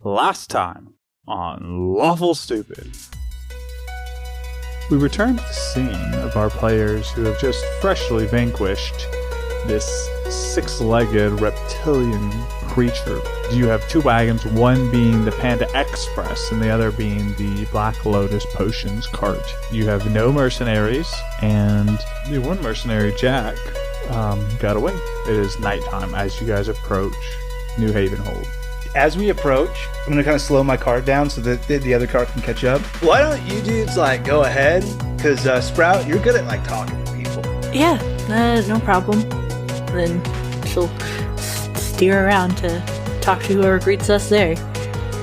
Last time on Lawful Stupid, we return to the scene of our players who have just freshly vanquished this six-legged reptilian creature. You have two wagons, one being the Panda Express and the other being the Black Lotus Potions cart. You have no mercenaries, and the one mercenary, Jack, got away. It is nighttime as you guys approach New Havenholde. As we approach, I'm going to kind of slow my cart down so that the other cart can catch up. Why don't you dudes, go ahead? Because, Sprout, you're good at, talking to people. Yeah, no problem. Then she'll steer around to talk to whoever greets us there.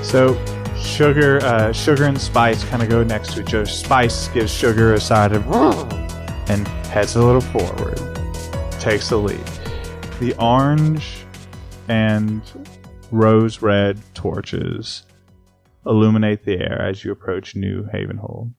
So, Sugar and Spice kind of go next to each other. Spice gives Sugar a side of and heads a little forward. Takes the lead. The orange and rose red torches illuminate the air as you approach New Havenholde.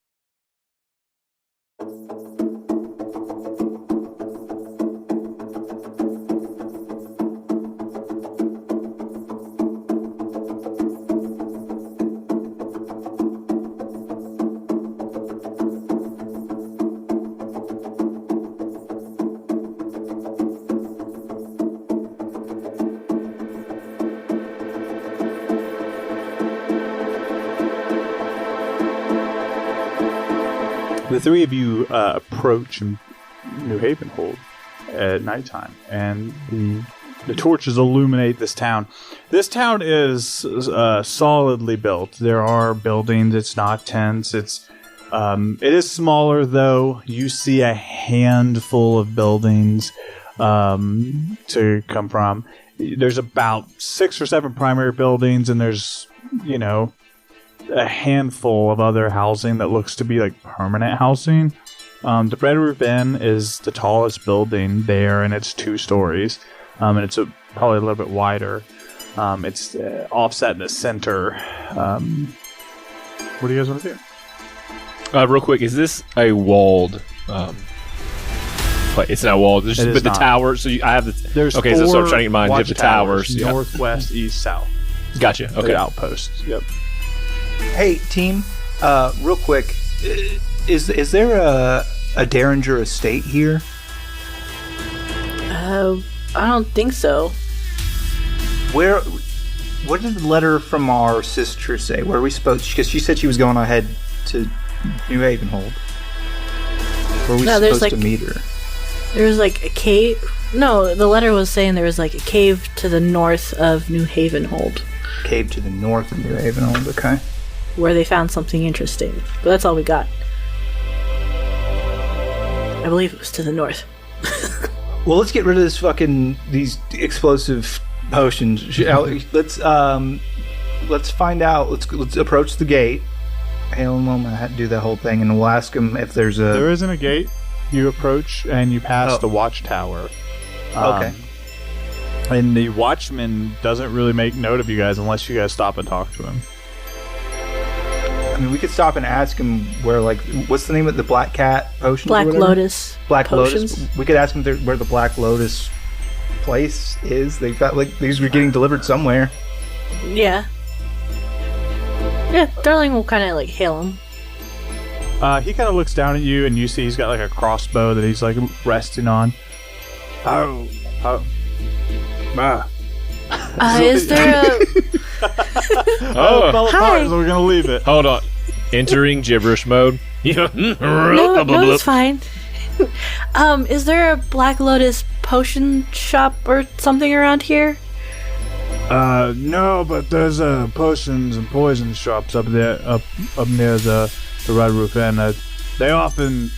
The three of you approach New Havenholde at nighttime, and the torches illuminate this town. This town is solidly built. There are buildings. It's not tents. It is smaller, though. You see a handful of buildings to come from. There's about 6 or 7 primary buildings, and there's, a handful of other housing that looks to be permanent housing. The Red Roof Inn is the tallest building there, and it's 2 stories, and it's probably a little bit wider. It's offset in the center. What do you guys want to do? Real quick, is this a walled? It's not walled. But the tower. So I have the. There's okay. So I'm trying to get mine. You have the towers. Northwest, east, south. Gotcha. Okay. The outposts. Yep. Hey, team, real quick, is there a Derringer estate here? I don't think so. What did the letter from our sister say? Where we spoke? Because she said she was going ahead to New Havenholde. Where are we supposed to meet her? There was a cave. No, the letter was saying there was a cave to the north of New Havenholde. Cave to the north of New Havenholde, okay. Where they found something interesting. But that's all we got. I believe it was to the north. Well, let's get rid of these explosive potions. Let's find out. Let's approach the gate. Halen will have to do that whole thing, and we'll ask him if there's a... There isn't a gate. You approach, and you pass the watchtower. Okay. And the watchman doesn't really make note of you guys unless you guys stop and talk to him. I mean, we could stop and ask him where, what's the name of the Black Cat potions? Black Lotus. Black potions. Lotus. We could ask him where the Black Lotus place is. They've got, these were getting delivered somewhere. Yeah. Yeah, Darling will kind of, hail him. He kind of looks down at you, and you see he's got, a crossbow that he's, resting on. Is there a... fell apart, so we're gonna leave it. Hold on. Entering gibberish mode. No, it's fine. Is there a Black Lotus potion shop or something around here? No, but there's potions and poison shops up there, up near the Red Roof Inn. They often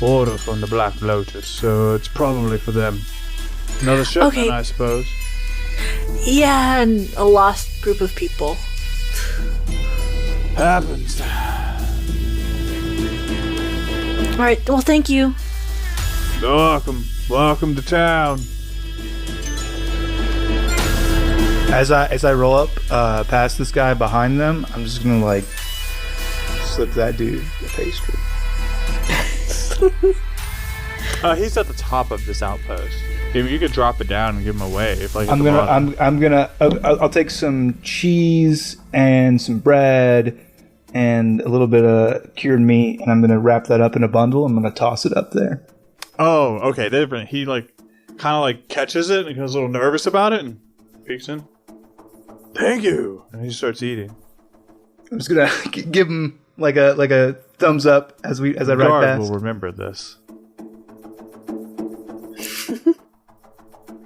order from the Black Lotus, so it's probably for them. Another shipment, okay. I suppose. Yeah, and a lost group of people. Happens. Alright, well, thank you. You're welcome. Welcome to town. As I roll up past this guy behind them, I'm just gonna slip that dude a pastry. He's at the top of this outpost. If you could drop it down and give them away, if like I'll take some cheese and some bread and a little bit of cured meat, and I'm gonna wrap that up in a bundle. I'm gonna toss it up there. Oh, okay. Different. He like kind of like catches it and he goes a little nervous about it and peeks in. Thank you, and he starts eating. I'm just gonna give him like a thumbs up as I ride Guard past. will remember this.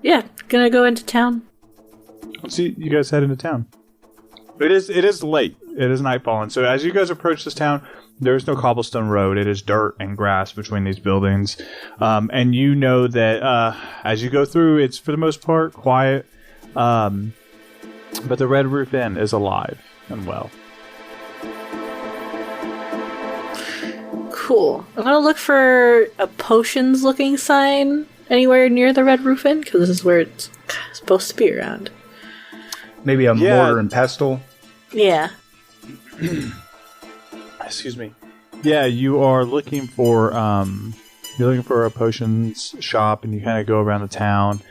Yeah, gonna go into town. Let's see you guys head into town. It is late. It is nightfall, and so as you guys approach this town, there is no cobblestone road. It is dirt and grass between these buildings, and you know that as you go through, it's for the most part quiet. But the Red Roof Inn is alive and well. Cool. I'm gonna look for a potions-looking sign anywhere near the Red Roof Inn, because this is where it's supposed to be around. Maybe a mortar and pestle. Yeah. Excuse me. Yeah, you are looking for a potions shop, and you kind of go around the town,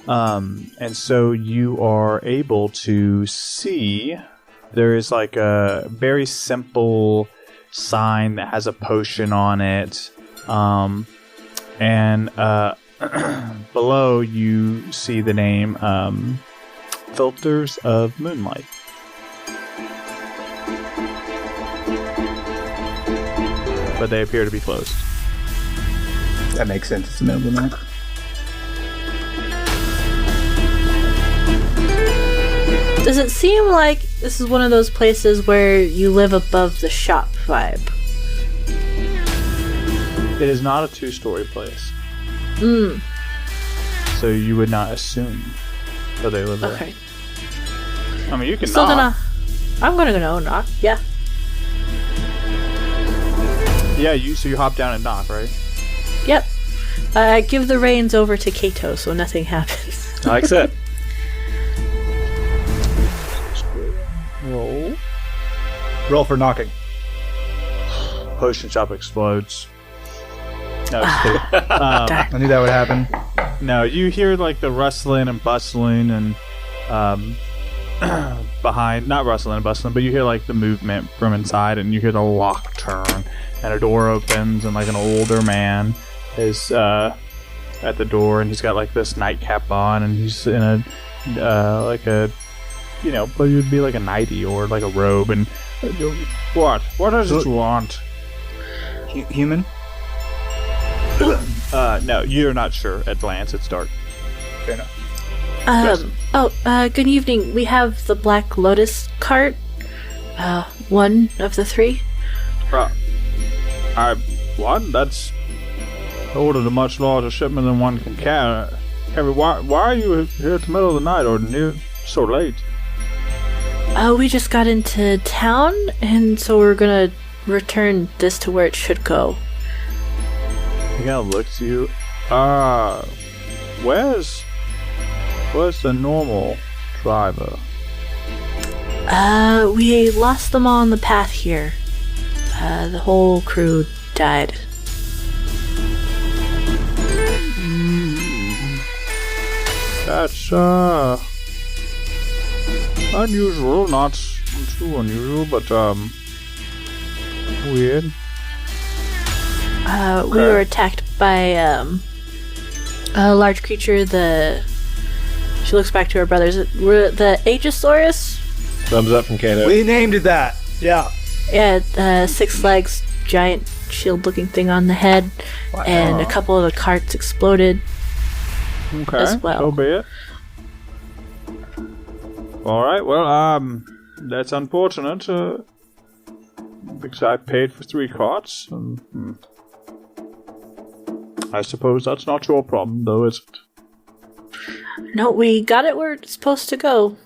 and so you are able to see there is like a very simple sign that has a potion on it, and below you see the name Filters of Moonlight. But they appear to be closed. That makes sense. It's the middle of the night. Does it seem like this is one of those places where you live above the shop vibe? It is not a two-story place. So you would not assume that they live there. Okay. I mean, you can So knock. I'm gonna go knock. Yeah. Yeah, so you hop down and knock, right? Yep. I give the reins over to Kato so nothing happens. I accept. Roll for knocking. Potion shop explodes. No, just kidding. I knew that would happen. No, you hear like the rustling and bustling and behind, not rustling and bustling, but you hear like the movement from inside, and you hear the lock turn and a door opens, and like an older man is at the door, and he's got like this nightcap on, and he's in a like a, you know, but it would be like a nightie or like a robe, and what does it want? Human? No, you're not sure at glance. It's dark. Fair enough. Good evening. We have the Black Lotus cart. One of the three. That's ordered a much larger shipment than one can carry. Why are you here at the middle of the night or near so late? We just got into town, and so we're gonna return this to where it should go. He kind of looks at you. Where's the normal driver? We lost them all on the path here. The whole crew died. That's unusual, not too unusual, but weird. We were attacked by a large creature. She looks back to her brothers. The Aegisaurus. Thumbs up from Kato. We named it that. Yeah. Yeah, 6 legs, giant shield-looking thing on the head, and a couple of the carts exploded. Okay, as well. So be it. All right. Well, that's unfortunate. Because I paid for 3 carts. I suppose that's not your problem, though, is it? No, we got it where it's supposed to go.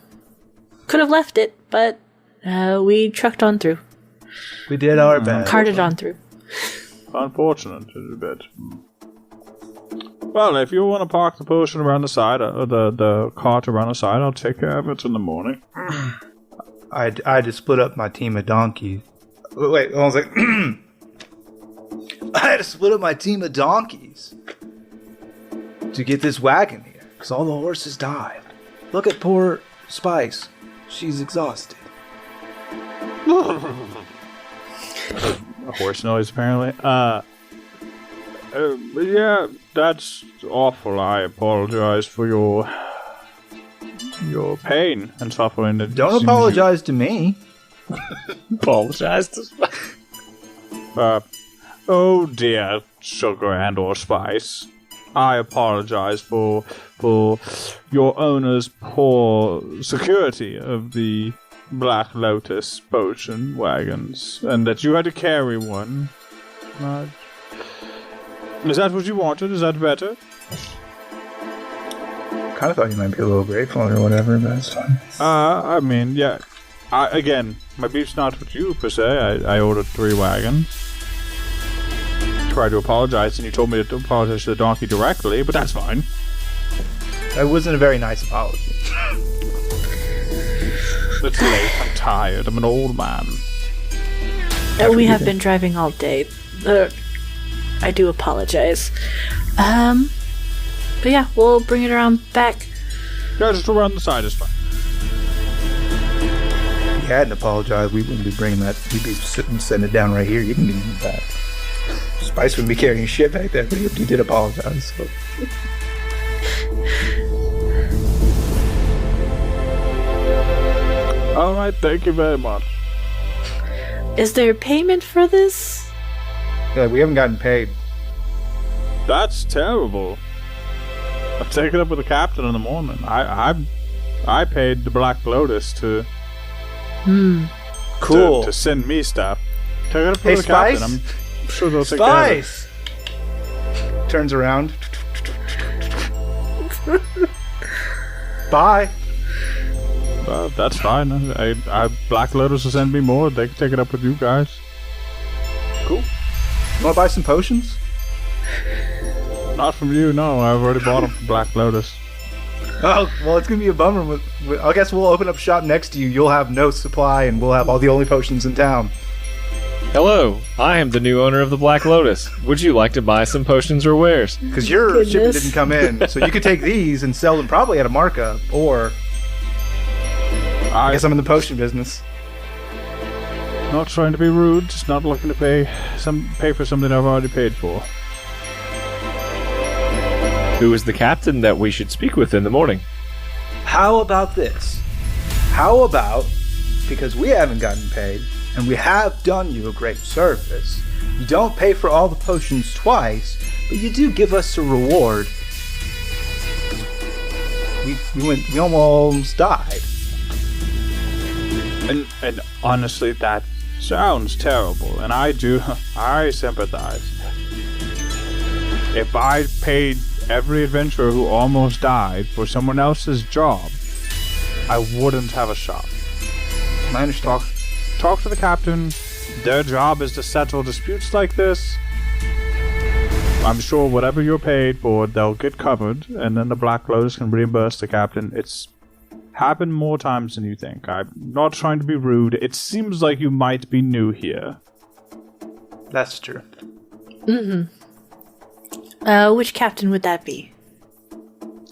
Could have left it, but we trucked on through. We did our best. Carted on through. Unfortunate, a bit. Well, if you want to park the potion around the side, the cart around the side, I'll take care of it in the morning. I had to split up my team of donkeys. Wait, I was like, I had to split up my team of donkeys. to get this wagon here, because all the horses died. Look at poor Spice. She's exhausted. A horse noise, apparently. Yeah, that's awful. I apologize for your pain and suffering. Don't apologize to me. Apologize to oh dear, sugar and or spice. I apologize for your owner's poor security of the Black Lotus potion wagons, and that you had to carry one. Is that what you wanted? Is that better? Kind of thought you might be a little grateful or whatever, but that's fine. I mean, yeah. Again, my beef's not with you, per se. I ordered 3 wagons. Tried to apologize, and you told me to apologize to the donkey directly, but that's fine. That wasn't a very nice apology. It's late. I'm tired. I'm an old man. We have been driving all day. I do apologize. But yeah, we'll bring it around back. Yeah, just around the side is fine. If you hadn't apologized, we wouldn't be bringing that. We'd be setting it down right here. You can give me that. Spice wouldn't be carrying shit back there, but he did apologize. So. Alright, thank you very much. Is there payment for this? Yeah, we haven't gotten paid. That's terrible. I'll take it up with the captain in the morning. I paid the Black Lotus to Cool. to send me stuff. Take it up Hey, with the captain. Spice? I'm sure they'll take care of it. Spice! Turns around. Bye. That's fine. I Black Lotus will send me more. They can take it up with you guys. Cool. You want to buy some potions? Not from you, no. I've already bought them from Black Lotus. Oh, well, it's going to be a bummer. I guess we'll open up shop next to you. You'll have no supply, and we'll have all the only potions in town. Hello, I am the new owner of the Black Lotus. Would you like to buy some potions or wares? Because your shipment didn't come in, so you could take these and sell them probably at a markup, or... I guess I'm in the potion business. Not trying to be rude, just not looking to pay for something I've already paid for. Who is the captain that we should speak with in the morning? How about this? How about, because we haven't gotten paid, and we have done you a great service, you don't pay for all the potions twice, but you do give us a reward. We almost died. And honestly, that sounds terrible, and I sympathize. If I paid every adventurer who almost died for someone else's job, I wouldn't have a shop. I understand. Talk to the captain. Their job is to settle disputes like this. I'm sure whatever you're paid for, they'll get covered, and then the Black Lotus can reimburse the captain. It's happened more times than you think. I'm not trying to be rude. It seems like you might be new here. That's true. Which captain would that be?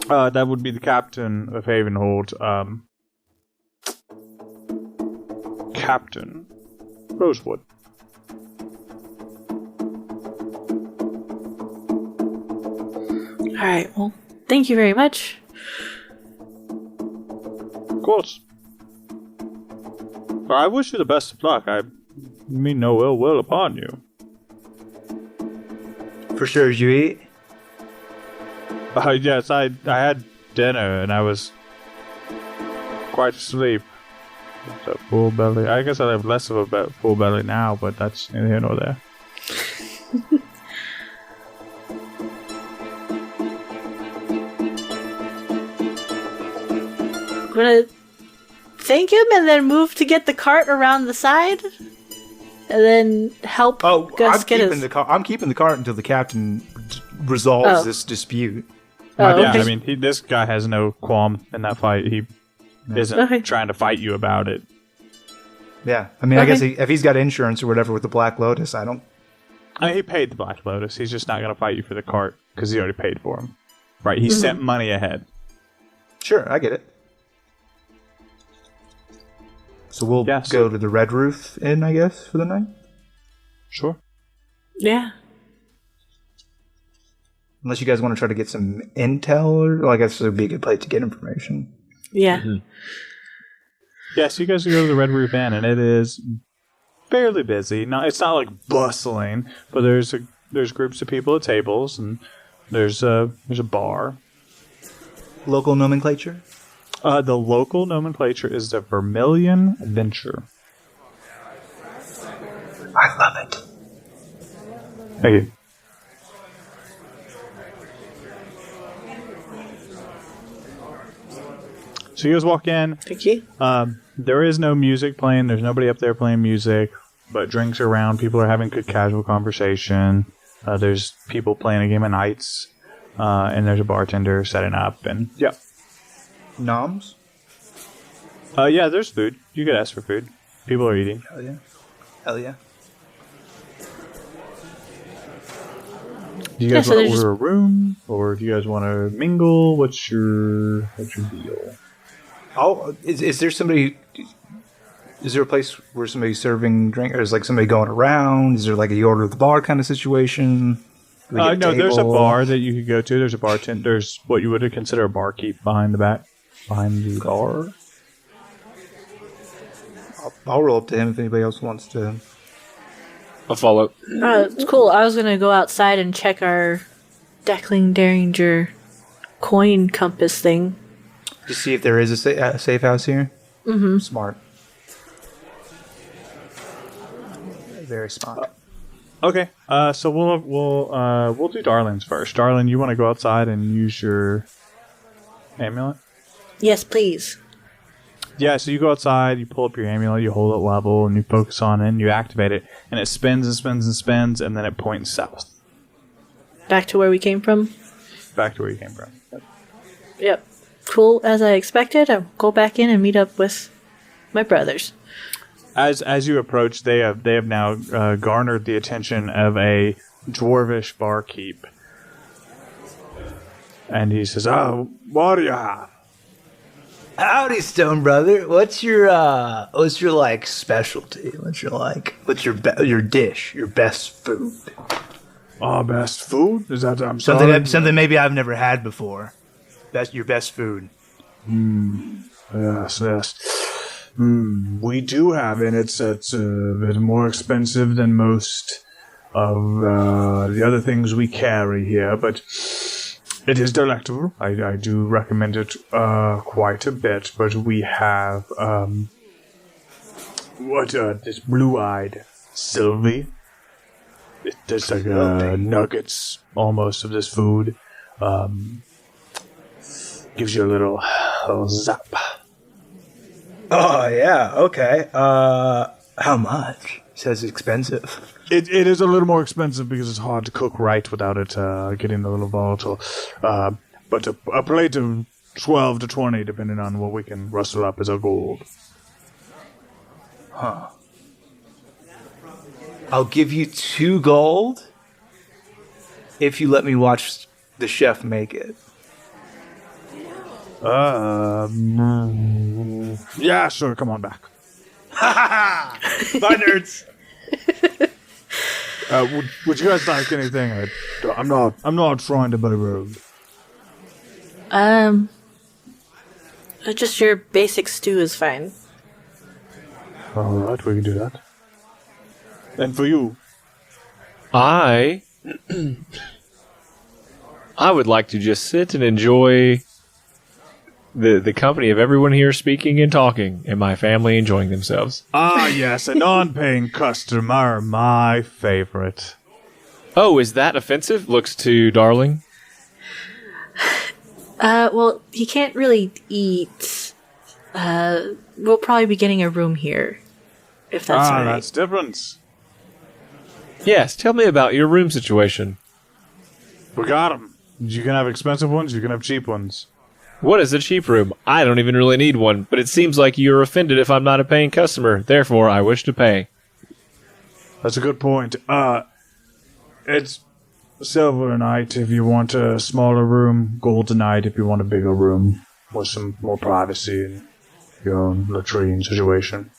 That would be the captain of Havenholde. Captain Rosewood. Alright, well, thank you very much. Of course. But I wish you the best of luck. I mean no ill will upon you. For sure, did you eat? Yes, I had dinner and I was quite asleep. So full belly. I guess I have less of a full belly now, but that's neither here nor there. I'm gonna thank him and then move to get the cart around the side, and then help Gus get his... I'm keeping the cart until the captain resolves this dispute. Yeah, I mean, this guy has no qualm in that fight. He isn't trying to fight you about it. Yeah, I mean, I guess if he's got insurance or whatever with the Black Lotus, I mean, he paid the Black Lotus. He's just not going to fight you for the cart because he already paid for him. Right, he sent money ahead. Sure, I get it. So we'll go to the Red Roof Inn, I guess, for the night? Sure. Yeah. Unless you guys want to try to get some intel, or I guess it would be a good place to get information. Yeah. Mm-hmm. Yeah, so you guys go to the Red Roof Inn, and it is fairly busy. It's not like bustling, but there's groups of people at tables, and there's a bar. Local nomenclature? The local nomenclature is the Vermilion Venture. I love it. Thank you. So you guys walk in. Thank you. There is no music playing. There's nobody up there playing music, but drinks are around. People are having good casual conversation. There's people playing a game of Knights, and there's a bartender setting up. And yeah, Noms? Yeah, there's food. You could ask for food. People are eating. Hell yeah. Hell yeah. Do you guys want to order a room, or do you guys want to mingle? What's your deal? Oh, is there somebody? Is there a place where somebody's serving drink, or is like somebody going around? Is there like a you order at the bar kind of situation? No, there's a bar that you could go to. There's a bartender. There's what you would consider a barkeep behind the bar. I'll roll up to him if anybody else wants to. I'll follow. It's cool. I was gonna go outside and check our Deckling Derringer coin compass thing. To see if there is a safe house here. Mm-hmm. Smart. Very smart. Okay. So we'll do Darlin's first. Darlin, you want to go outside and use your amulet? Yes, please. Yeah, so you go outside, you pull up your amulet, you hold it level, and you focus on it, and you activate it, and it spins and spins and spins, and then it points south. Back to where we came from? Back to where you came from. Yep. Cool, as I expected. I'll go back in and meet up with my brothers. As you approach, they have now garnered the attention of a dwarvish barkeep. And he says, "Oh, what do you have?" Howdy, Stone Brother. What's your like specialty? What's your dish? Your best food? Oh, best food? Is that something maybe I've never had before? Your best food. Yes. We do have it. It's a bit more expensive than most of the other things we carry here, but it is delectable. I do recommend it quite a bit. But we have this blue-eyed Sylvie. There's like nuggets almost of this food. Gives you a little zap. Oh, yeah, okay. How much? It says expensive. It is a little more expensive because it's hard to cook right without it getting a little volatile. But a plate of 12 to 20, depending on what we can rustle up, is a gold. Huh. I'll give you 2 gold if you let me watch the chef make it. Yeah, sure. Come on back. Bye, nerds. Would you guys like anything? I'm not trying to be rude. Just your basic stew is fine. All right, we can do that. And for you, I would like to just sit and enjoy the company of everyone here speaking and talking, and my family enjoying themselves. Ah, yes, a non-paying customer, my favorite. Oh, is that offensive? Looks to Darling. Well, he can't really eat. We'll probably be getting a room here, if that's all right. That's different. Yes, tell me about your room situation. We got them. You can have expensive ones, you can have cheap ones. What is a cheap room? I don't even really need one, but it seems like you're offended if I'm not a paying customer. Therefore, I wish to pay. That's a good point. It's silver a night if you want a smaller room, gold a night if you want a bigger room with some more privacy and your own latrine situation.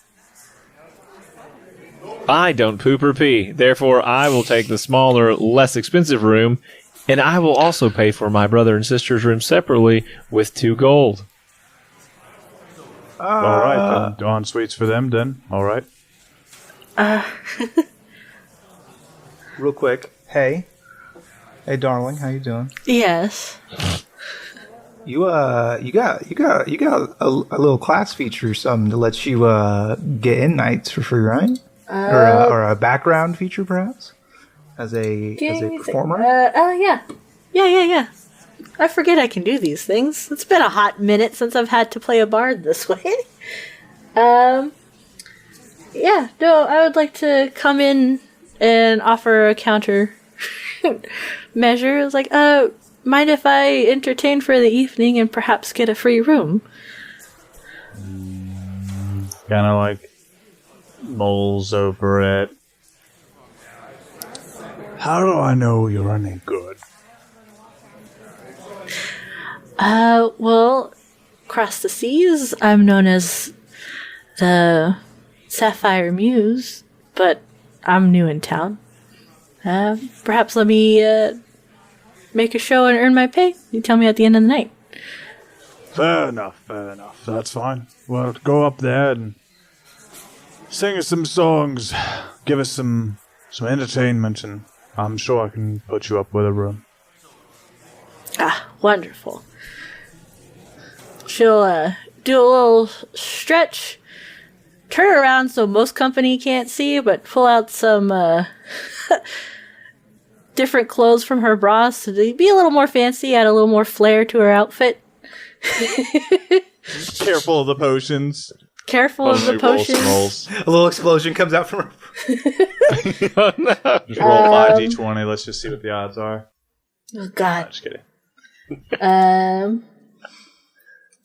I don't poop or pee. Therefore, I will take the smaller, less expensive room, and I will also pay for my brother and sister's room separately with 2 gold. All right, then. En suites for them, then. All right. Real quick. Hey, darling, how you doing? Yes. You got a little class feature or something to let you get in nights for free, right? Or a background feature, perhaps, as a performer. Yeah. I forget I can do these things. It's been a hot minute since I've had to play a bard this way. I would like to come in and offer a counter measure. It's like, mind if I entertain for the evening and perhaps get a free room? Kind of like mulls over it. How do I know you're any good? Well, across the seas, I'm known as the Sapphire Muse, but I'm new in town. Perhaps let me make a show and earn my pay. You tell me at the end of the night. Fair enough. That's fine. Well, go up there and sing us some songs, give us some entertainment, and I'm sure I can put you up with a room. Ah, wonderful. She'll do a little stretch, turn around so most company can't see, but pull out some different clothes from her bra to be a little more fancy, add a little more flair to her outfit. Careful of the potions. Careful of the potions. A little explosion comes out from her. Oh, no. Just roll 5d20. Let's just see what the odds are. Oh, God. Just kidding.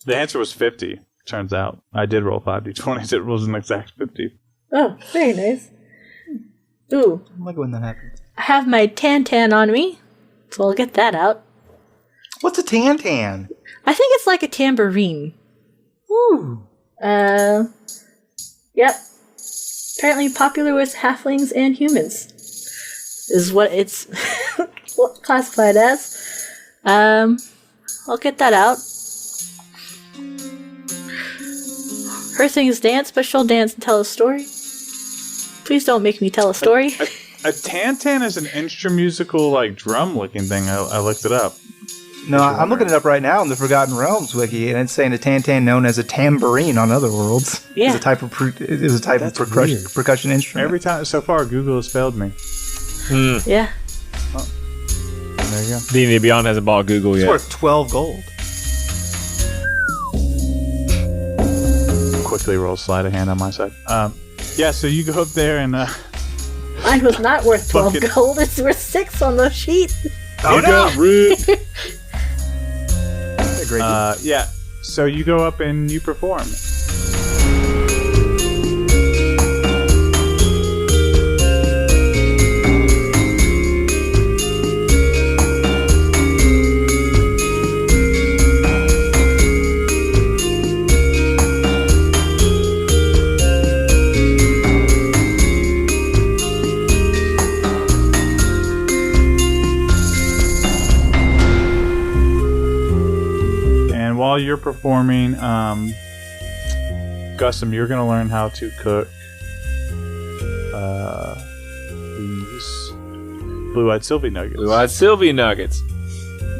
The answer was 50, turns out. I did roll 5d20s. It was an exact 50. Oh, very nice. Ooh. I like when that happens. I have my tan on me, so I'll get that out. What's a tan? I think it's like a tambourine. Ooh. Yep. Apparently popular with halflings and humans. Is what it's classified as. I'll get that out. Her thing is dance, but she'll dance and tell a story. Please don't make me tell a story. A tantan is an instrumental, like, drum-looking thing. I looked it up. No, I'm looking it up right now in the Forgotten Realms wiki, and it's saying a tantan known as a tambourine on other worlds. Yeah. Is a type of percussion instrument. Every time so far, Google has failed me. Yeah. Oh. There you go. D&D Beyond hasn't bought Google It's yet. worth 12 gold. Quickly roll sleight of hand on my side. Yeah, so you go up there and Mine was not worth 12 gold. It's worth 6 on the sheet. Oh no! Yeah, so you go up and you perform. While you're performing, Gusum, you're going to learn how to cook these blue-eyed Sylvie nuggets. Blue-eyed Sylvie nuggets.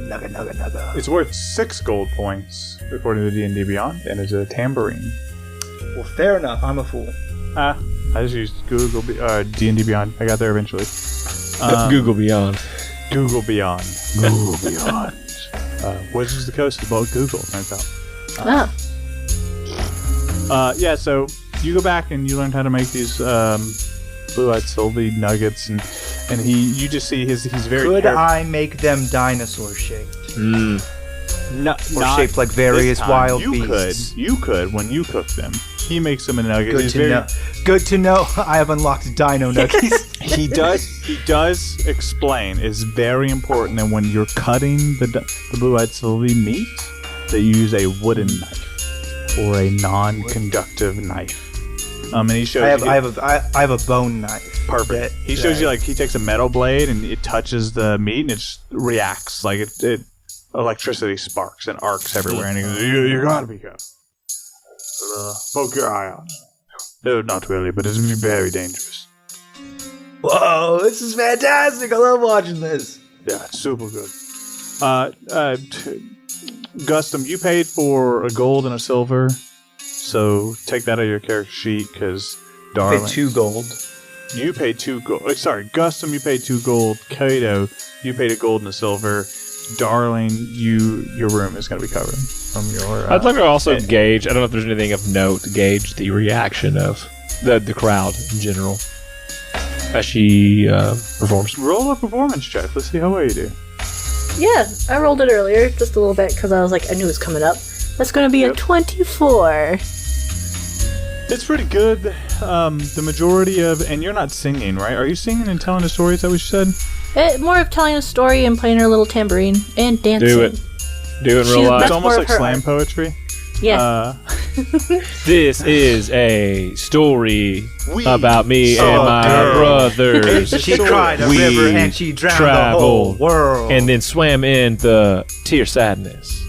Nugget. It's worth 6 gold points, according to D&D Beyond, and it's a tambourine. Well, fair enough. I'm a fool. I just used Google D&D Beyond. I got there eventually. Google Beyond. Google Beyond. Google Beyond. Wizards of the Coast is about Google, turns out. Yeah, so you go back and you learn how to make these blue-eyed Sylvie nuggets, and you just see he's very. Could I make them dinosaur shaped? No, or shaped like various wild beasts. beasts. You could when you cook them. He makes them in nuggets. Good to know. I have unlocked Dino Nuggies. He does explain. It's very important that when you're cutting the blue-eyed Sylvie meat, that you use a wooden knife or a non-conductive knife. And he shows I have a bone knife. Perfect. He shows you like he takes a metal blade and it touches the meat and it just reacts like it electricity sparks and arcs everywhere. And he goes, "You gotta be careful. Poke your eye out." No, not really, but it's very dangerous. Whoa, this is fantastic! I love watching this. Yeah, it's super good. Gustum, you paid for a gold and a silver, so take that out of your character sheet because Darling. Paid 2 gold. You paid 2 gold. Sorry, Gustum, you paid 2 gold. Kato, you paid a gold and a silver. Darling, your room is going to be covered from your. I'd like to also gauge. I don't know if there's anything of note to gauge the reaction of the crowd in general as she performs. Roll a performance check. Let's see how well you do. Yeah, I rolled it earlier, just a little bit, because I was like, I knew it was coming up. That's going to be a 24. It's pretty good. The majority of, and you're not singing, right? Are you singing and telling a story? Is that what you said? More of telling a story and playing her little tambourine and dancing. Do it in real life. It's almost like slam poetry. Yeah. This is a story about me and my brothers. She cried a river and she drowned the whole world. And then swam in the tear sadness.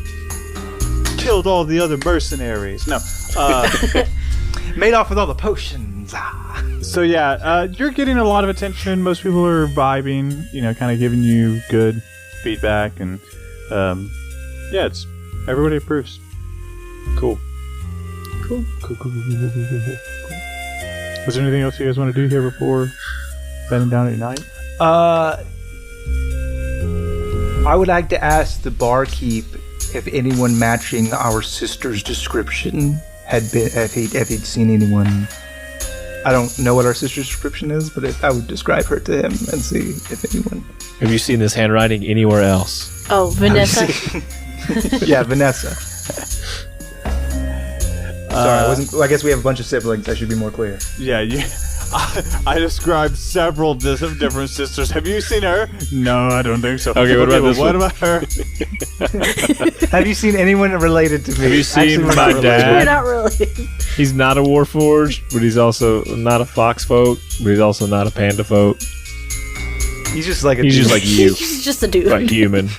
Killed all the other mercenaries. No. Made off with all the potions. So yeah, you're getting a lot of attention. Most people are vibing, kind of giving you good feedback, and it's everybody approves. Cool. Was there anything else you guys want to do here before bedding down at night? I would like to ask the barkeep if anyone matching our sister's description had he'd seen anyone. I don't know what our sister's description is, but I would describe her to him and see if anyone. Have you seen this handwriting anywhere else? Oh, Vanessa. Yeah, Vanessa. Sorry, I guess we have a bunch of siblings. I should be more clear. Yeah, I described several different sisters. Have you seen her? No, I don't think so. Okay, what about her? Have you seen anyone related to me? Have you seen my dad? We're not related. He's not a Warforged, but he's also not a Fox folk, but he's also not a Panda folk. He's just like He's just like you. He's just a dude. Like human.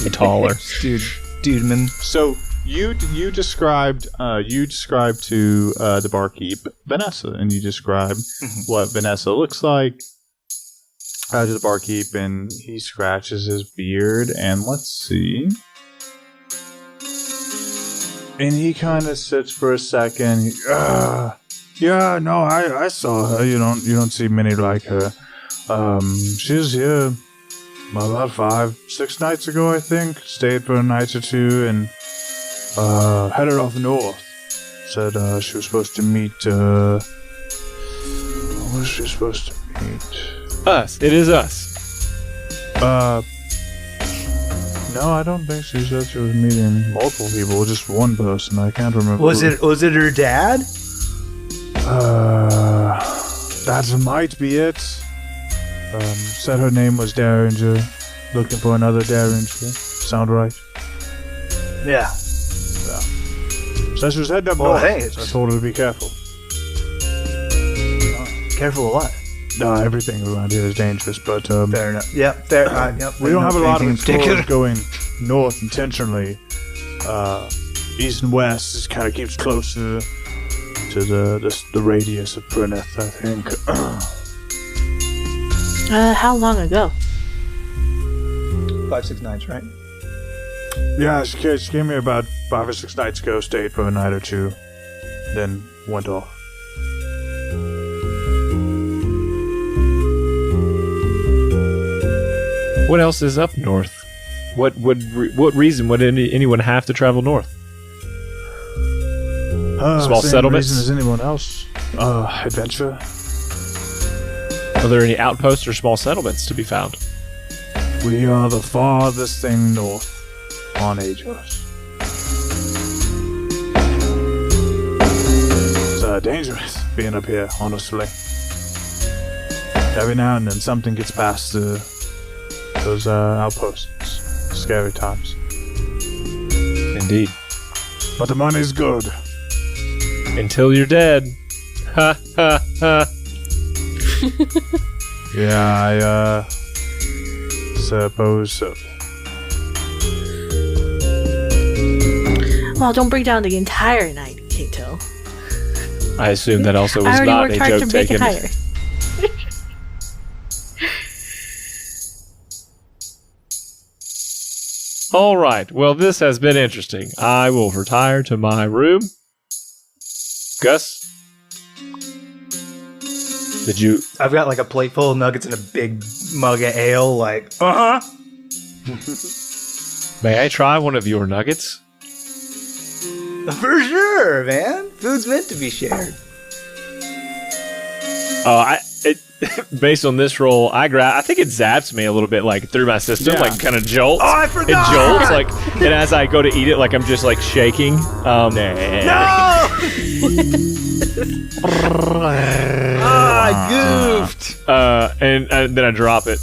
And taller. Dude, man. So you described to the barkeep Vanessa, and you described what Vanessa looks like to the barkeep, and he scratches his beard, and let's see. And he kind of sits for a second. I saw her. You don't see many like her. She was here about 5-6 nights ago, I think. Stayed for a night or two and headed off north. Said she was supposed to meet. What was she supposed to meet? Us. It is us. No, I don't think she said she was meeting multiple people. Just one person. I can't remember. Was it her dad? That might be it. Said her name was Derringer. Looking for another Derringer. Sound right? Yeah. Said she was heading up north. Hey, So I told her to be careful. Careful of what? No, everything around here is dangerous, but Fair enough. Yeah, fair. Yep. we don't have a lot of anything in explorers going north intentionally. East and west just kind of keeps closer to the radius of Prineth, I think. How long ago? 5-6 nights, right? Yeah, she came here about 5 or 6 nights ago, stayed for a night or two, then went off. What else is up north? What reason would anyone have to travel north? Small same settlements? Reason as anyone else. Adventure. Are there any outposts or small settlements to be found? We are the farthest thing north on Aegis. So dangerous being up here, honestly. Every now and then something gets past those outposts. Scary times. Indeed. But the money's good. Until you're dead. Ha ha ha. Yeah, I suppose so. Well, don't bring down the entire night, Kato. I assume that also I was already not worked a hard to joke make it taken. higher. All right. Well, this has been interesting. I will retire to my room. Gus? Did you... I've got like a plate full of nuggets and a big mug of ale, like, May I try one of your nuggets? for sure, man. Food's meant to be shared. Based on this roll, I think it zaps me a little bit, like through my system, Yeah. like kind of jolts. Oh, I forgot! It jolts, like, and as I go to eat it, like I'm just like shaking. No! I goofed. And then I drop it.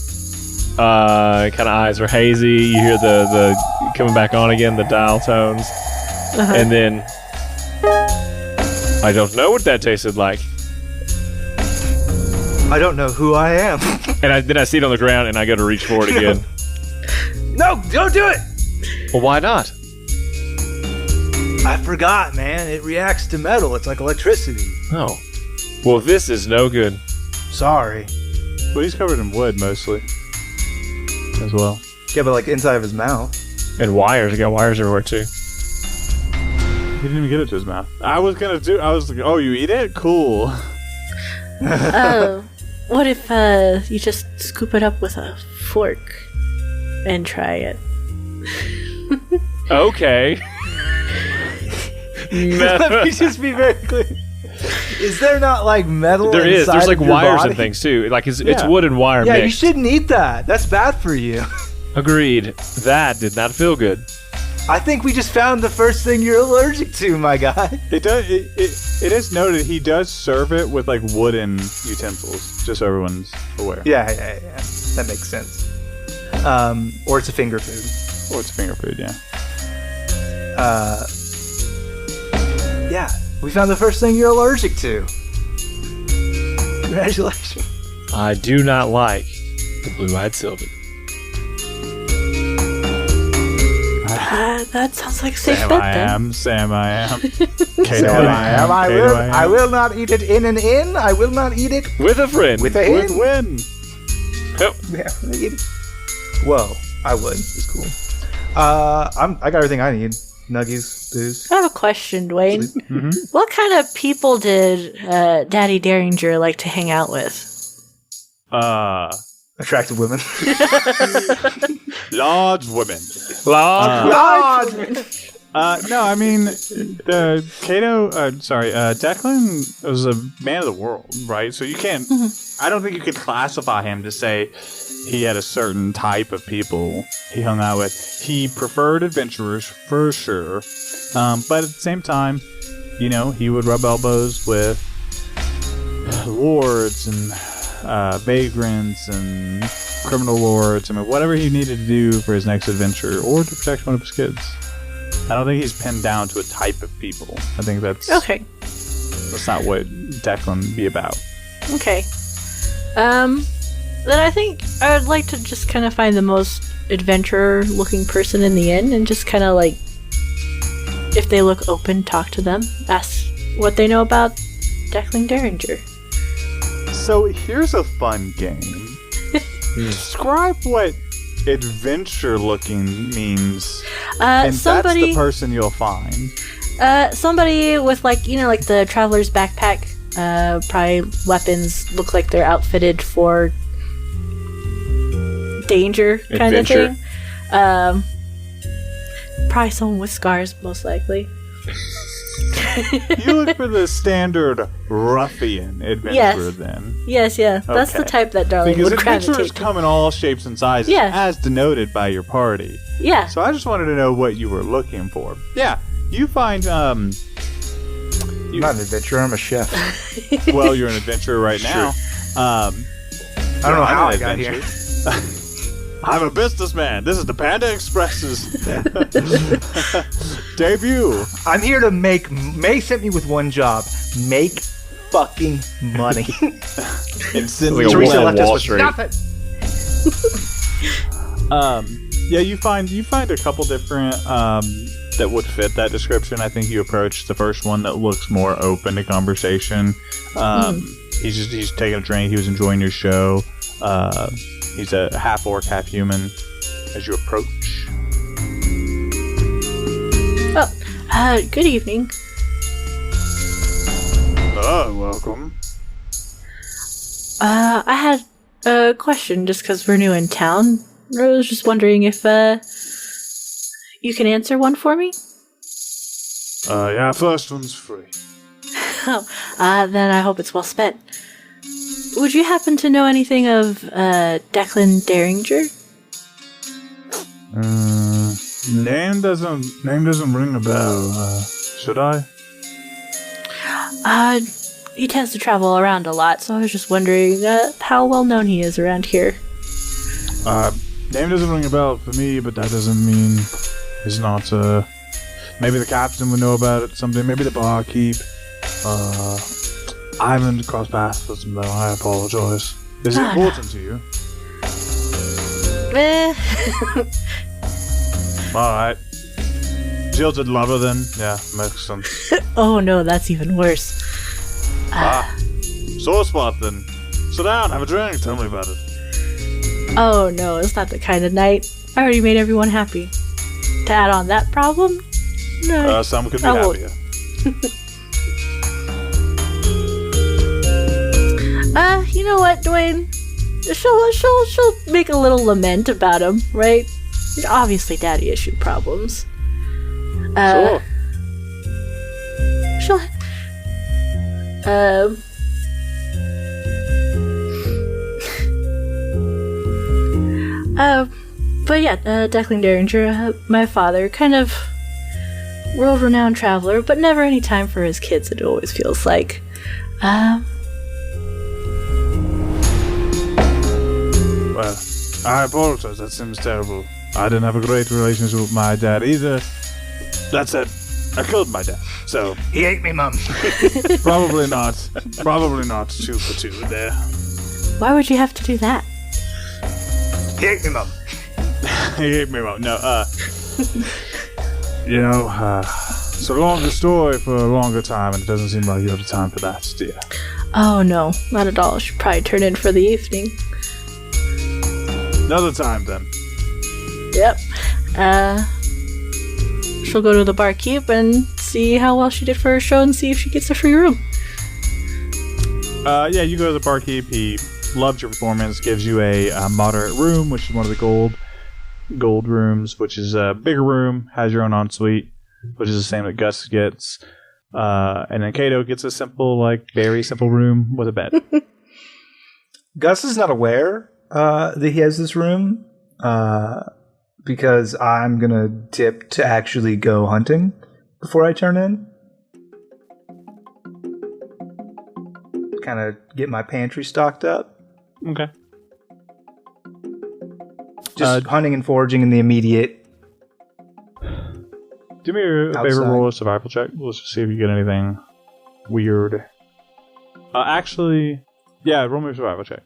Kind of eyes are hazy. You hear the coming back on again, the dial tones, and then I don't know what that tasted like. I don't know who I am. And then I see it on the ground, and I go to reach for it again. No, don't do it! Well, why not? I forgot, man. It reacts to metal. It's like electricity. Oh, well, this is no good. Sorry. Well, he's covered in wood mostly. As well. Yeah, but like inside of his mouth. And wires. I got wires everywhere too. He didn't even get it to his mouth. I was like, oh, you eat it? Cool. Oh, what if you just scoop it up with a fork and try it? Okay. Let me just be very clear. Is there not like metal? There is. There's like inside of your wires body? and things too. Like it's Yeah. wood and wire Yeah, you mixed. shouldn't eat that. That's bad for you. Agreed. That did not feel good. I think we just found the first thing you're allergic to, my guy. It does. It is noted he does serve it with like wooden utensils, just so everyone's aware. Yeah. That makes sense. Or it's a finger food. Or it's finger food. Yeah. Yeah, we found the first thing you're allergic to. Congratulations. I do not like the blue-eyed Sylvan. That sounds like a safe Sam, bet I then. am. Sam, I am. Kato, Sam, I am. I will not eat it in an inn. I will not eat it With a friend. with a With inn. win. Yep. Yeah, whoa, I would. It's cool. I got everything I need. Nuggies, booze. I have a question, Dwayne. Mm-hmm. What kind of people did Daddy Derringer like to hang out with? Attractive women. Large women. Large. No, I mean, Declan was a man of the world, right? So you can't, I don't think you could classify him to say he had a certain type of people he hung out with. He preferred adventurers, for sure. But at the same time, you know, he would rub elbows with lords and vagrants and criminal lords. I mean, whatever he needed to do for his next adventure or to protect one of his kids. I don't think he's pinned down to a type of people. I think that's not what Declan would be about. Okay. Then I think I would like to just kind of find the most adventurer-looking person in the inn and just kind of like, if they look open, talk to them, ask what they know about Declan Derringer. So here's a fun game. Describe what adventure-looking means, and somebody, that's the person you'll find. Somebody with like, you know, like the traveler's backpack, probably weapons, look like they're outfitted for danger kind Adventure. of thing. Probably someone with scars, most likely. You look for the standard ruffian adventurer, then. Yes, yeah. That's the Okay. type that Darling Because would adventurers gravitate to. come in all shapes and sizes, Yeah. as denoted by your party. Yeah. So I just wanted to know what you were looking for. Yeah, you find I'm not an adventurer. I'm a chef. Well, you're an adventurer right now. I don't know how I got adventure. here. I'm a businessman. This is the Panda Express's debut. I'm here to make. May sent me with one job: make fucking money. And send Like a Teresa Wolf of left us Wall with Street. nothing. Yeah, you find a couple different that would fit that description. I think you approach the first one that looks more open to conversation. He's taking a drink. He was enjoying your show. He's a half orc, half human. As you approach, Good evening. welcome. I had a question just because we're new in town. I was just wondering if you can answer one for me? Yeah, first one's free. Oh, then I hope it's well spent. Would you happen to know anything of Declan Derringer? Name doesn't ring a bell. Should I? He tends to travel around a lot, so I was just wondering how well known he is around here. Name doesn't ring a bell for me, but that doesn't mean he's not. Maybe the captain would know about it someday. Maybe the barkeep. I haven't crossed paths with him though. I apologize. Is it important to you? Alright. Jilted lover then? Yeah, makes sense. Oh no, that's even worse. Sore spot then. Sit down, have a drink, tell me about it. Oh no, it's not the kind of night. I already made everyone happy. To add on that problem? No. Some could be I won't. happier. You know what, Dwayne? She'll make a little lament about him, right? Obviously daddy issue problems. Sure. She'll but yeah, Declan Derringer, my father, kind of world-renowned traveler, but never any time for his kids, it always feels like. Well, I apologize, that seems terrible. I didn't have a great relationship with my dad either. That said, I killed my dad, so He ate me, Mum. probably not 2 for 2 there. Why would you have to do that? He ate me, Mum. He ate me wrong. No, it's a longer story for a longer time, and it doesn't seem like you have the time for that, do you? Oh no, not at all. Should probably turn in for the evening. Another time, then. Yep. She'll go to the barkeep and see how well she did for her show and see if she gets a free room. Yeah, you go to the barkeep. He loved your performance, gives you a moderate room, which is one of the gold rooms, which is a bigger room, has your own ensuite, which is the same that Gus gets. And then Kato gets a simple, very simple room with a bed. Gus is not aware that he has this room because I'm going to dip to actually go hunting before I turn in. Kind of get my pantry stocked up. Okay. Just hunting and foraging in the immediate. Do me a favor, roll a survival check. Let's just see if you get anything weird. Actually, yeah, roll me a survival check.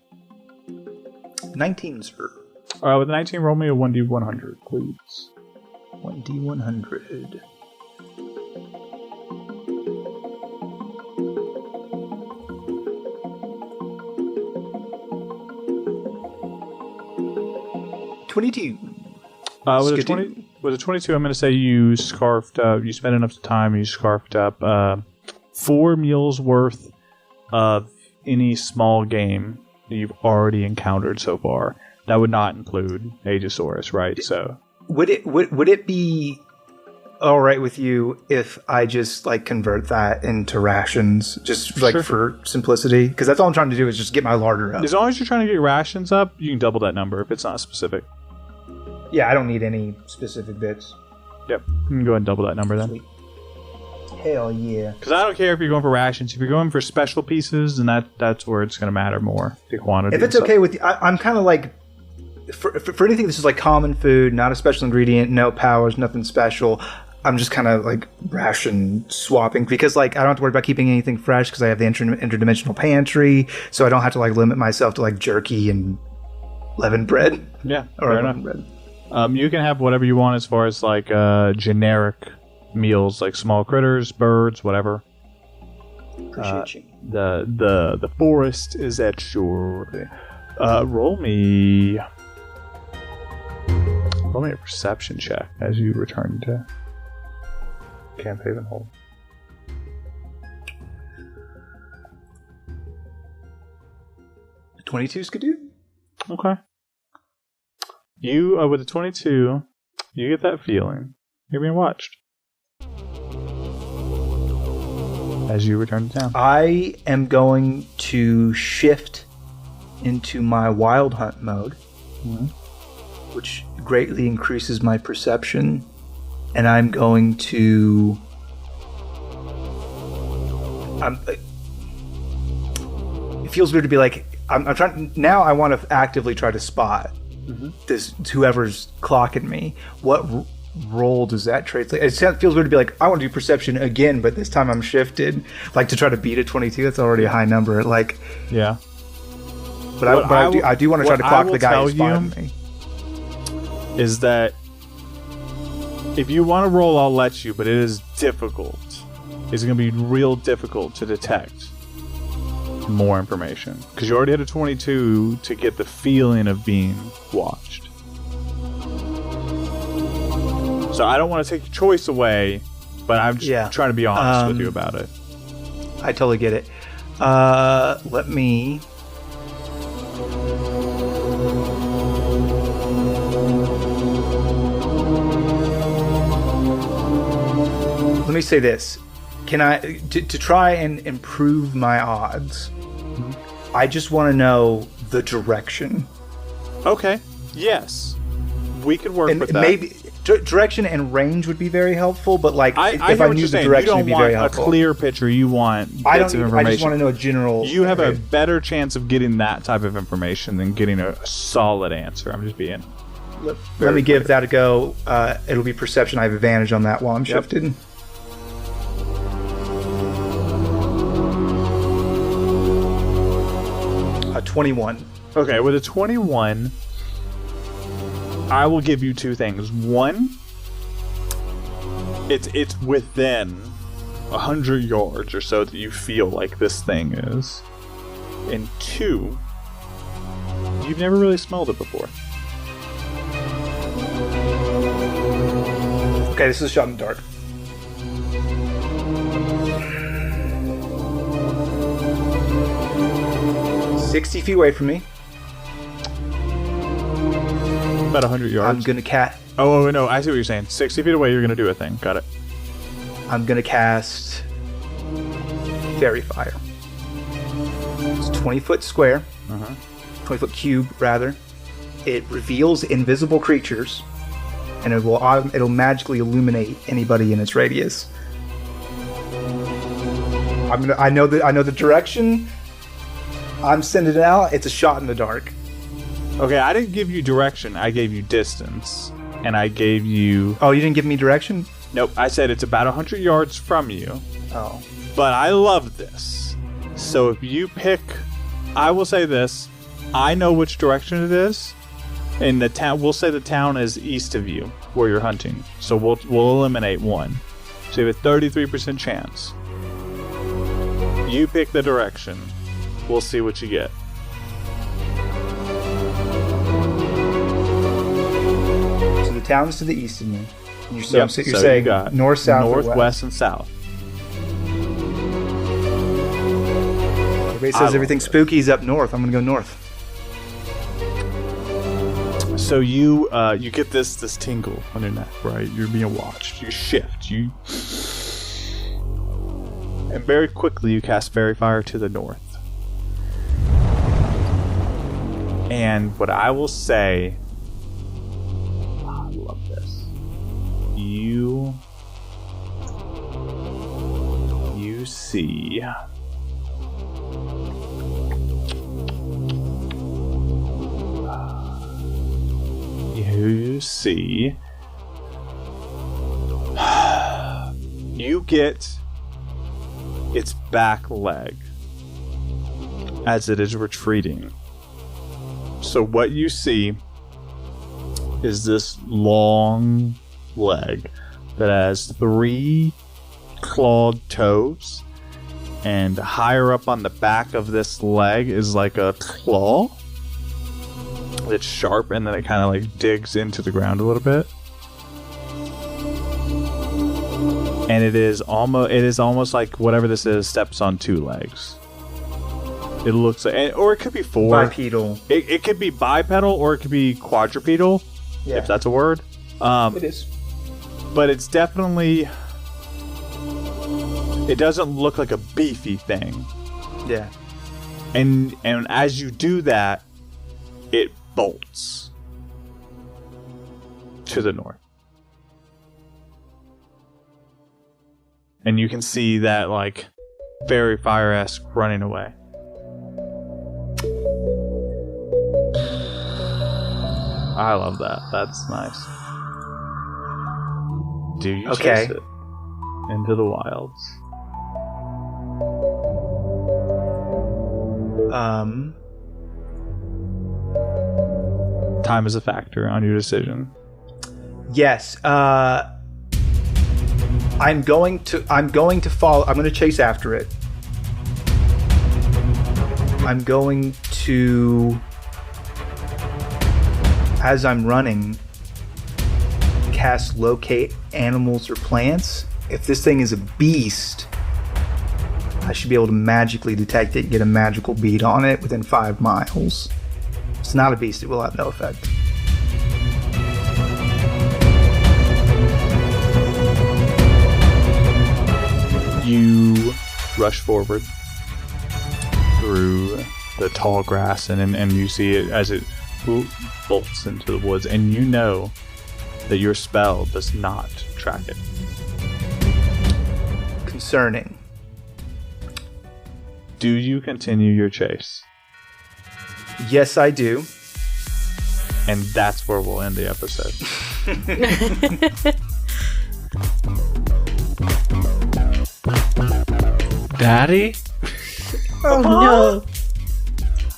19, sir. With a 19, roll me a 1d100, please. 1d100. With a 22, I'm going to say you scarfed up. You spent enough time. You scarfed up 4 meals worth of any small game that you've already encountered so far. That would not include Aegisaurus, right? So would it be all right with you if I just convert that into rations, just Sure. for simplicity? Because that's all I'm trying to do is just get my larder up. as long as you're trying to get rations up, you can double that number if it's not specific. Yeah, I don't need any specific bits. Yep, you can go ahead and double that number then. Sweet. Hell yeah. Because I don't care if you're going for rations. If you're going for special pieces, then that's where it's going to matter more, the quantity. If it's okay with you, I'm kind of like, for anything this is like common food, not a special ingredient, no powers, nothing special, I'm just kind of like ration swapping because like I don't have to worry about keeping anything fresh because I have the interdimensional pantry, so I don't have to like limit myself to like jerky and leavened bread. Yeah, or fair enough. Bread. You can have whatever you want as far as like generic meals, like small critters, birds, whatever. Appreciate you. The forest is at your. Roll me a perception check as you return to Camp Havenholde. 22's could do. Okay. You, with a 22, you get that feeling. You're being watched. As you return to town. I am going to shift into my wild hunt mode, which greatly increases my perception, and I'm going to... it feels weird to be like... I'm trying... Now I want to actively try to spot this whoever's clocking me. What role does that translate? It feels weird to be like, I want to do perception again, but this time I'm shifted. Like, to try to beat a 22, that's already a high number. Like... Yeah. But I do want to try to clock the guy who's spotting me. Is that if you want to roll, I'll let you, but it is difficult. It's going to be real difficult to detect more information because you already had a 22 to get the feeling of being watched. So I don't want to take your choice away, but I'm just trying to be honest with you about it. I totally get it. Let me... Let me say this. Can I, to try and improve my odds, I just want to know the direction. Okay. Yes. We could work with that. Maybe direction and range would be very helpful, but like if I knew the direction, it'd be very helpful. A clear picture. You want bits of information. I just want to know a general... You have a better chance of getting that type of information than getting a solid answer. I'm just being... Let me give that a go. It'll be perception. I have advantage on that while I'm shifted. 21. Okay, with a 21, I will give you two things. One, it's within 100 yards or so that you feel like this thing is. And two, you've never really smelled it before. Okay, this is a shot in the dark. $60 feet away from me. About 100 yards. I'm gonna cast. Oh no! I see what you're saying. 60 feet away, you're gonna do a thing. Got it. I'm gonna cast Fairy Fire. It's 20-foot square. 20-foot cube, rather. It reveals invisible creatures, and it'll magically illuminate anybody in its radius. I know the direction. I'm sending it out. It's a shot in the dark. Okay, I didn't give you direction. I gave you distance. And I gave you... Oh, you didn't give me direction? Nope. I said it's about 100 yards from you. Oh. But I love this. So if you pick... I will say this. I know which direction it is. And the town... We'll say the town is east of you, where you're hunting. So we'll eliminate one. So you have a 33% chance. You pick the direction. We'll see what you get. So the town's to the east of me. You're saying you north, south, northwest, and south. Everybody says everything spooky is up north. I'm going to go north. So you get this tingle on your neck, right? You're being watched. You shift. And very quickly you cast Fairy Fire to the north. And what I will say, I love this. You see. You get its back leg as it is retreating. So what you see is this long leg that has 3 clawed toes, and higher up on the back of this leg is like a claw that's sharp, and then it kind of like digs into the ground a little bit. And it is almost like whatever this is steps on 2 legs. It looks like, or it could be 4. Bipedal. It could be bipedal, or it could be quadrupedal, if that's a word. It is. But it's definitely, it doesn't look like a beefy thing. Yeah. And as you do that, it bolts to the north. And you can see that, like, fairy fire-esque running away. I love that. That's nice. Do you chase it into the wilds? Time is a factor on your decision. Yes. I'm going to follow. I'm going to chase after it. I'm going to, as I'm running, cast locate animals or plants. If this thing is a beast, I should be able to magically detect it and get a magical bead on it within 5 miles. If it's not a beast, it will have no effect. You rush forward through the tall grass, and you see it as it bolts into the woods, and you know that your spell does not track it. Concerning. Do you continue your chase? Yes, I do. And that's where we'll end the episode. Daddy? Oh no.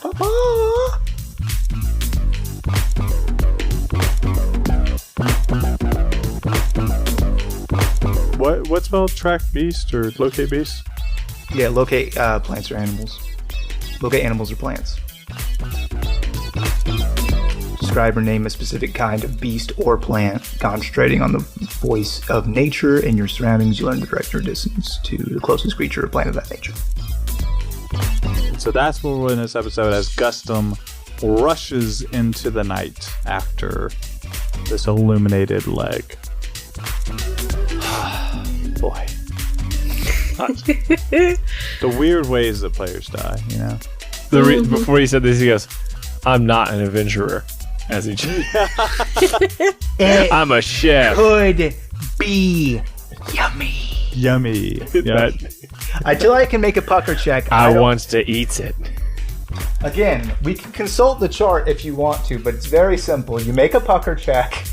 Papa! What spell? Track beast or locate beast? Yeah, locate plants or animals. Locate animals or plants. Describe or name a specific kind of beast or plant, concentrating on the voice of nature in your surroundings. You learn the direction or distance to the closest creature or plant of that nature. So that's where we're in this episode, as Gustum rushes into the night after this illuminated leg. Boy. The weird ways that players die, you know? Before he said this, he goes, "I'm not an adventurer." As he I'm a chef. Could be yummy. Yummy. Yeah. Until I can make a pucker check. I wants to eat it. Again, we can consult the chart if you want to, but it's very simple. You make a pucker check,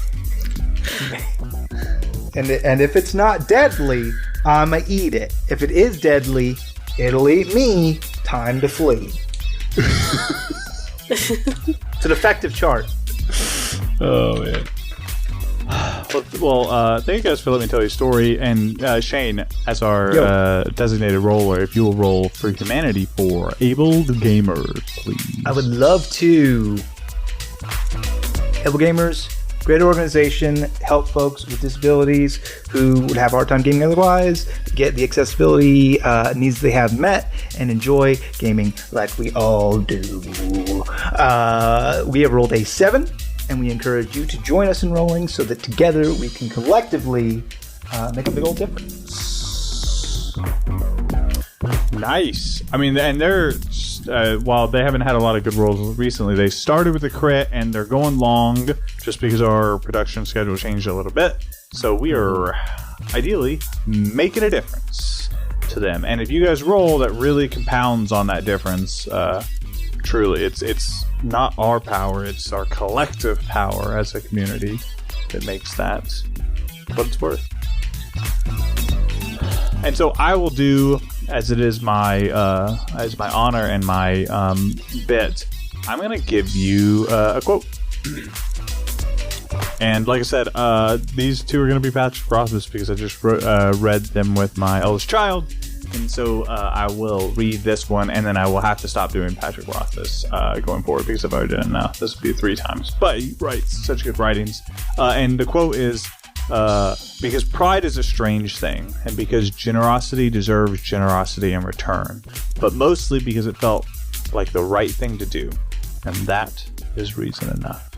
and if it's not deadly, I'ma eat it. If it is deadly, it'll eat me. Time to flee. It's an effective chart. Oh man. Well, thank you guys for letting me tell your story. And Shane, as our designated roller, if you will roll for humanity for Able Gamers, please. I would love to. Able Gamers, great organization, help folks with disabilities who would have a hard time gaming otherwise, get the accessibility needs they have met, and enjoy gaming like we all do. We have rolled a 7. And we encourage you to join us in rolling so that together we can collectively make a big old difference. Nice. I mean, and they're, while they haven't had a lot of good rolls recently, they started with a crit and they're going long just because our production schedule changed a little bit. So we are ideally making a difference. to them. And if you guys roll, that really compounds on that difference. Truly, it's not our power, it's our collective power as a community that makes that what it's worth. And so I will do, as it is my honor and my bit, I'm going to give you a quote. And like I said, these two are going to be Patrick Rothfuss because I just read them with my eldest child. And so I will read this one, and then I will have to stop doing Patrick Rothfuss going forward because I've already done it now. This will be 3 times. But he writes such good writings. And the quote is, because pride is a strange thing, and because generosity deserves generosity in return, but mostly because it felt like the right thing to do. And that is reason enough.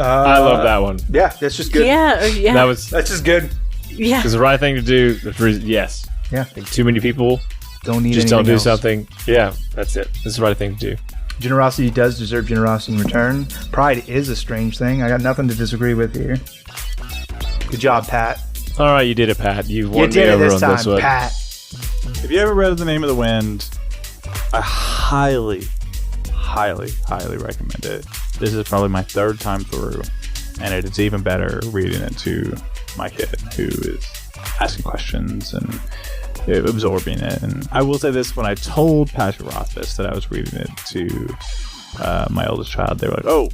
I love that one. Yeah, that's just good. Yeah. That's just good. Yeah. Because the right thing to do. Yes. Yeah. I think too many people Don't need just don't do else. something. Yeah, that's it. This is the right thing to do. Generosity does deserve generosity in return. Pride is a strange thing. I got nothing to disagree with here. Good job, Pat. All right, you did it, Pat. You You won me did it over this on this time, one. Pat. If you ever read The Name of the Wind, I highly recommend it. This is probably my 3rd time through, and it is even better reading it to my kid who is asking questions and absorbing it. And I will say this, when I told Patrick Rothfuss that I was reading it to my oldest child, they were like, "Oh."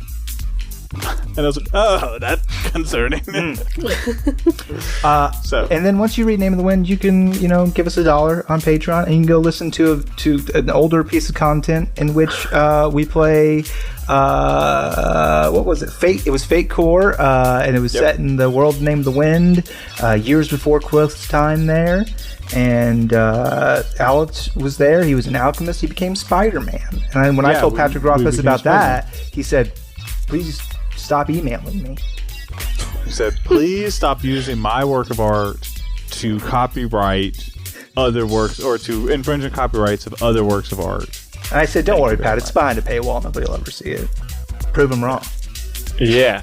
And I was like, "Oh, that's concerning." And then once you read Name of the Wind, you can, give us $1 on Patreon, and you can go listen to an older piece of content in which we play. What was it? Fate. It was Fate Core, and it was set in the world Name of the Wind, years before Quilth's time there. And Alex was there. He was an alchemist. He became Spider-Man. And when I told Patrick Rothfuss about that, he said, "Please stop emailing me." He said, "Please stop using my work of art to copyright other works or to infringe on copyrights of other works of art." And I said, "Don't worry, Pat. It's behind a paywall. Nobody will ever see it. Prove him wrong." Yeah.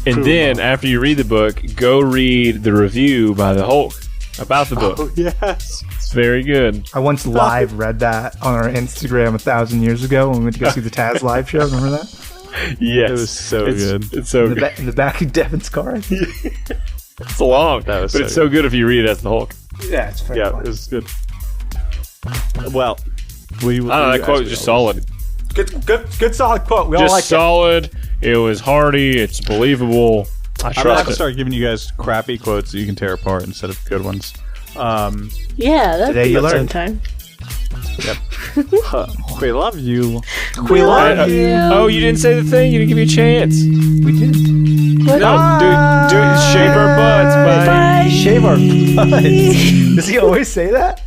And then, after you read the book, go read the review by the Hulk about the book. Oh, yes. It's very good. I once live read that on our Instagram 1,000 years ago when we went to go see the Taz live show. Remember that? Yes. It was so good. It's so good. In the back of Devin's car. It's long, That was but so it's so good if you read it as the Hulk. Yeah, it's very Yeah, fun. it was good. Well, I don't know, that quote is just solid. Good solid quote. We all Just like solid. It was hearty. It's believable. I I'm gonna have trust to it. start giving you guys crappy quotes that you can tear apart instead of good ones. Yeah, that'd Today be you a fun learned. time. We love you. We love you. Oh, you didn't say the thing. You didn't give me a chance. We did. What? No, do it. Shave our butts. Bye. Bye. Shave our butts. Does he always say that?